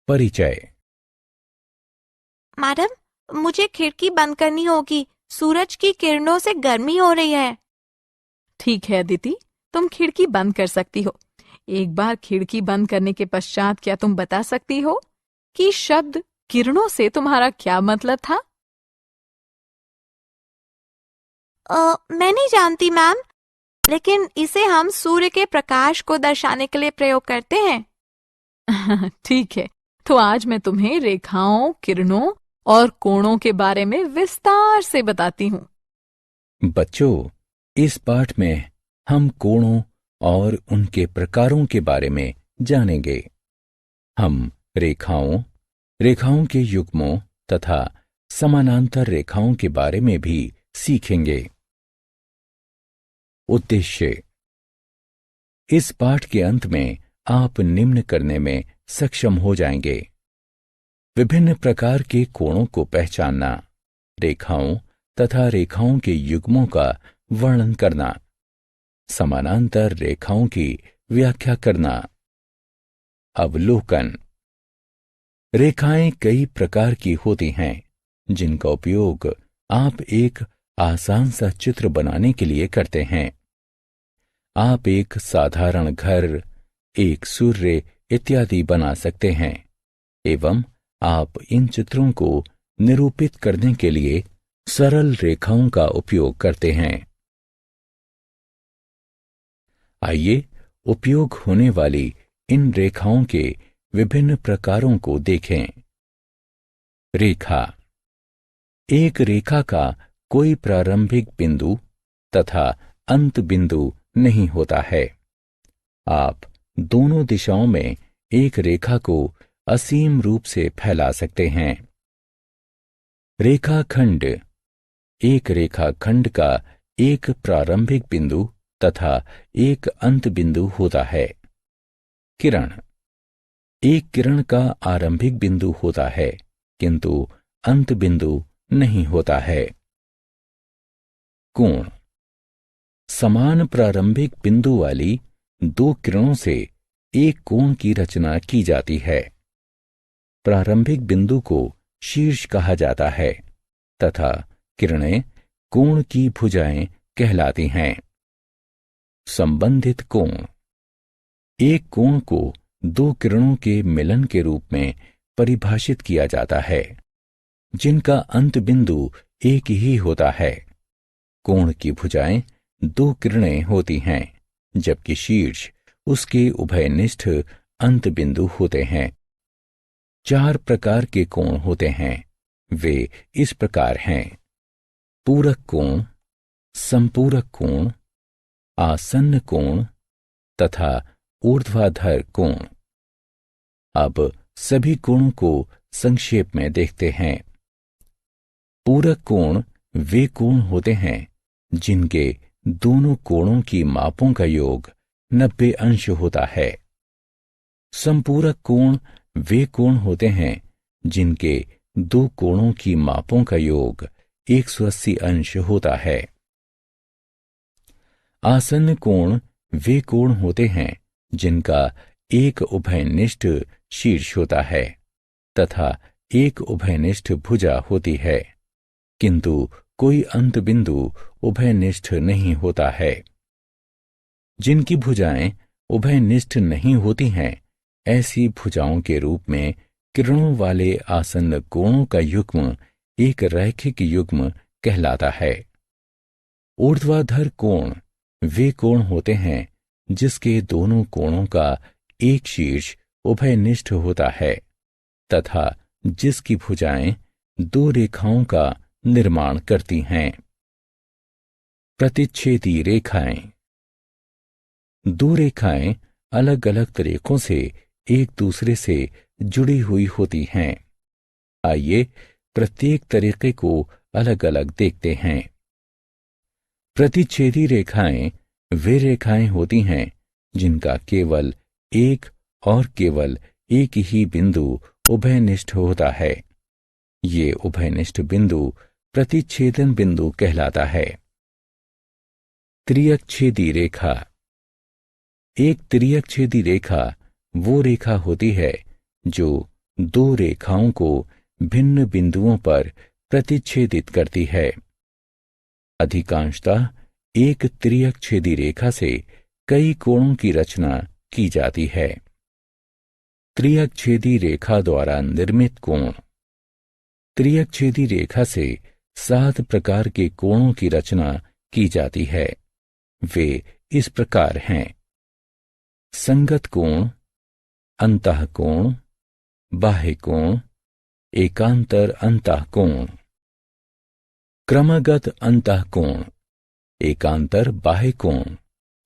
परिचय। मैडम, मुझे खिड़की बंद करनी होगी। सूरज की किरणों से गर्मी हो रही है। ठीक है अदिति, तुम खिड़की बंद कर सकती हो। एक बार खिड़की बंद करने के पश्चात क्या तुम बता सकती हो कि शब्द किरणों से तुम्हारा क्या मतलब था? मैं नहीं जानती मैम, लेकिन इसे हम सूर्य के प्रकाश को दर्शाने के लिए प्रयोग करते हैं। ठीक है, तो आज मैं तुम्हें रेखाओं, किरणों और कोणों के बारे में विस्तार से बताती हूँ। बच्चों, इस पाठ में हम कोणों और उनके प्रकारों के बारे में जानेंगे। हम रेखाओं, रेखाओं के युग्मों तथा समानांतर रेखाओं के बारे में भी सीखेंगे। उद्देश्य। इस पाठ के अंत में आप निम्न करने में सक्षम हो जाएंगे: विभिन्न प्रकार के कोणों को पहचानना, रेखाओं तथा रेखाओं के युग्मों का वर्णन करना, समानांतर रेखाओं की व्याख्या करना। अवलोकन। रेखाएं कई प्रकार की होती हैं, जिनका उपयोग आप एक आसान सा चित्र बनाने के लिए करते हैं। आप एक साधारण घर, एक सूर्य इत्यादि बना सकते हैं एवं आप इन चित्रों को निरूपित करने के लिए सरल रेखाओं का उपयोग करते हैं। आइए उपयोग होने वाली इन रेखाओं के विभिन्न प्रकारों को देखें। रेखा। एक रेखा का कोई प्रारंभिक बिंदु तथा अंत बिंदु नहीं होता है। आप दोनों दिशाओं में एक रेखा को असीम रूप से फैला सकते हैं। रेखाखंड। एक रेखाखंड का एक प्रारंभिक बिंदु तथा एक अंत बिंदु होता है। किरण। एक किरण का आरंभिक बिंदु होता है, किंतु अंत बिंदु नहीं होता है। कोण। समान प्रारंभिक बिंदु वाली दो किरणों से एक कोण की रचना की जाती है। प्रारंभिक बिंदु को शीर्ष कहा जाता है तथा किरणें कोण की भुजाएं कहलाती हैं। संबंधित कोण। एक कोण को दो किरणों के मिलन के रूप में परिभाषित किया जाता है, जिनका अंत बिंदु एक ही होता है। कोण की भुजाएं दो किरणें होती हैं, जबकि शीर्ष उसके उभयनिष्ठ अंत बिंदु होते हैं। चार प्रकार के कोण होते हैं। वे इस प्रकार हैं: पूरक कोण, संपूरक कोण, आसन्न कोण तथा ऊर्ध्वाधर कोण। अब सभी कोणों को संक्षेप में देखते हैं। पूरक कोण वे कोण होते हैं जिनके दोनों कोणों की मापों का योग 90 अंश होता है। संपूरक कोण वे कोण होते हैं जिनके दो कोणों की मापों का योग 180 अंश होता है। आसन्न कोण वे कोण होते हैं जिनका एक उभयनिष्ठ शीर्ष होता है तथा एक उभयनिष्ठ भुजा होती है, किंतु कोई अंत बिंदु उभयनिष्ठ नहीं होता है। जिनकी भुजाएं उभयनिष्ठ नहीं होती हैं, ऐसी भुजाओं के रूप में किरणों वाले आसन्न कोणों का युग्म एक रैखिक युग्म कहलाता है। ऊर्ध्वाधर कोण वे कोण होते हैं जिसके दोनों कोणों का एक शीर्ष उभयनिष्ठ होता है तथा जिसकी भुजाएं दो रेखाओं का निर्माण करती हैं। प्रतिच्छेदी रेखाएं। दो रेखाएं अलग अलग तरीकों से एक दूसरे से जुड़ी हुई होती हैं। आइए प्रत्येक तरीके को अलग अलग देखते हैं। प्रतिच्छेदी रेखाएं वे रेखाएं होती हैं जिनका केवल एक और केवल एक ही बिंदु उभयनिष्ठ होता है। ये उभयनिष्ठ बिंदु प्रतिच्छेदन बिंदु कहलाता है। त्रियकछेदी रेखा। एक त्रियकछेदी रेखा वो रेखा होती है जो दो रेखाओं को भिन्न बिंदुओं पर प्रतिच्छेदित करती है। अधिकांशतः एक त्रियकछेदी रेखा से कई कोणों की रचना की जाती है। त्रियकछेदी रेखा द्वारा निर्मित कोण। त्रियकछेदी रेखा से 7 प्रकार के कोणों की रचना की जाती है। वे इस प्रकार हैं: संगत कोण, अंतःकोण, बाह्य कोण, एकांतर अंतःकोण। क्रमगत अंतःकोण, एकांतर बाह्य कोण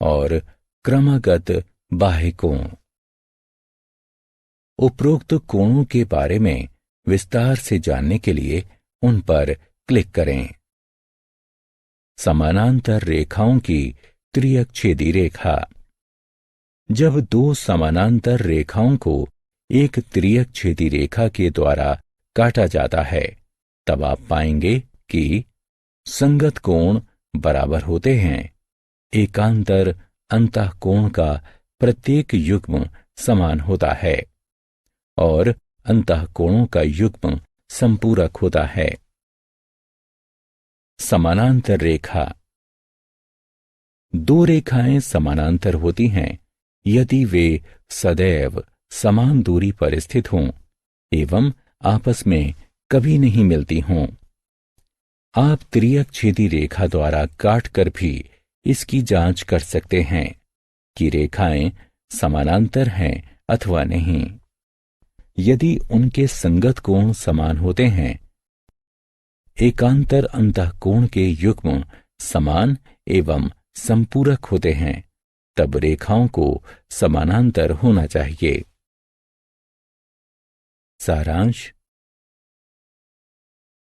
और क्रमगत बाह्य कोण। उपरोक्त कोणों के बारे में विस्तार से जानने के लिए उन पर क्लिक करें। समानांतर रेखाओं की त्रियकछेदी रेखा। जब दो समानांतर रेखाओं को एक त्रियकछेदी रेखा के द्वारा काटा जाता है, तब आप पाएंगे कि संगत कोण बराबर होते हैं। एकांतर अंतःकोण का प्रत्येक युग्म समान होता है और अंतःकोणों का युग्म संपूरक होता है। समानांतर रेखा। दो रेखाएं समानांतर होती हैं यदि वे सदैव समान दूरी पर स्थित हों एवं आपस में कभी नहीं मिलती हों। आप त्रियकछेदी रेखा द्वारा काटकर भी इसकी जांच कर सकते हैं कि रेखाएं समानांतर हैं अथवा नहीं। यदि उनके संगत कोण समान होते हैं, एकांतर अंतःकोण के युग्म समान एवं संपूरक होते हैं, तब रेखाओं को समानांतर होना चाहिए। सारांश।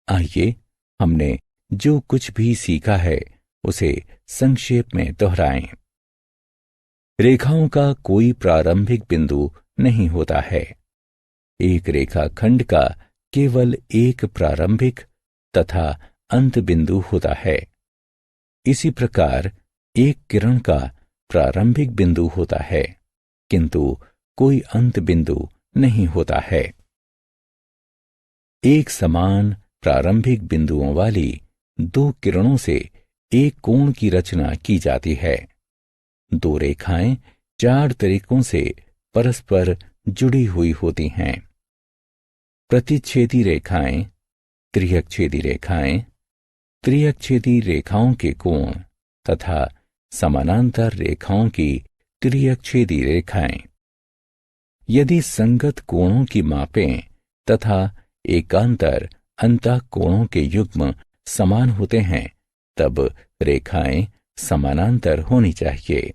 आइए हमने जो कुछ भी सीखा है उसे संक्षेप में दोहराएं। रेखाओं का कोई प्रारंभिक बिंदु नहीं होता है। एक रेखाखंड का केवल एक प्रारंभिक तथा अंत बिंदु होता है। इसी प्रकार एक किरण का प्रारंभिक बिंदु होता है, किंतु कोई अंत बिंदु नहीं होता है। एक समान प्रारंभिक बिंदुओं वाली दो किरणों से एक कोण की रचना की जाती है। दो रेखाएं 4 तरीकों से परस्पर जुड़ी हुई होती हैं। प्रतिच्छेदी रेखाएं, त्रियकछेदी रेखाएं, त्रियकछेदी रेखाओं के कोण तथा समानांतर रेखाओं की त्रियकछेदी रेखाएं। यदि संगत कोणों की मापें तथा एकांतर अंतःकोणों के युग्म समान होते हैं, तब रेखाएं समानांतर होनी चाहिए।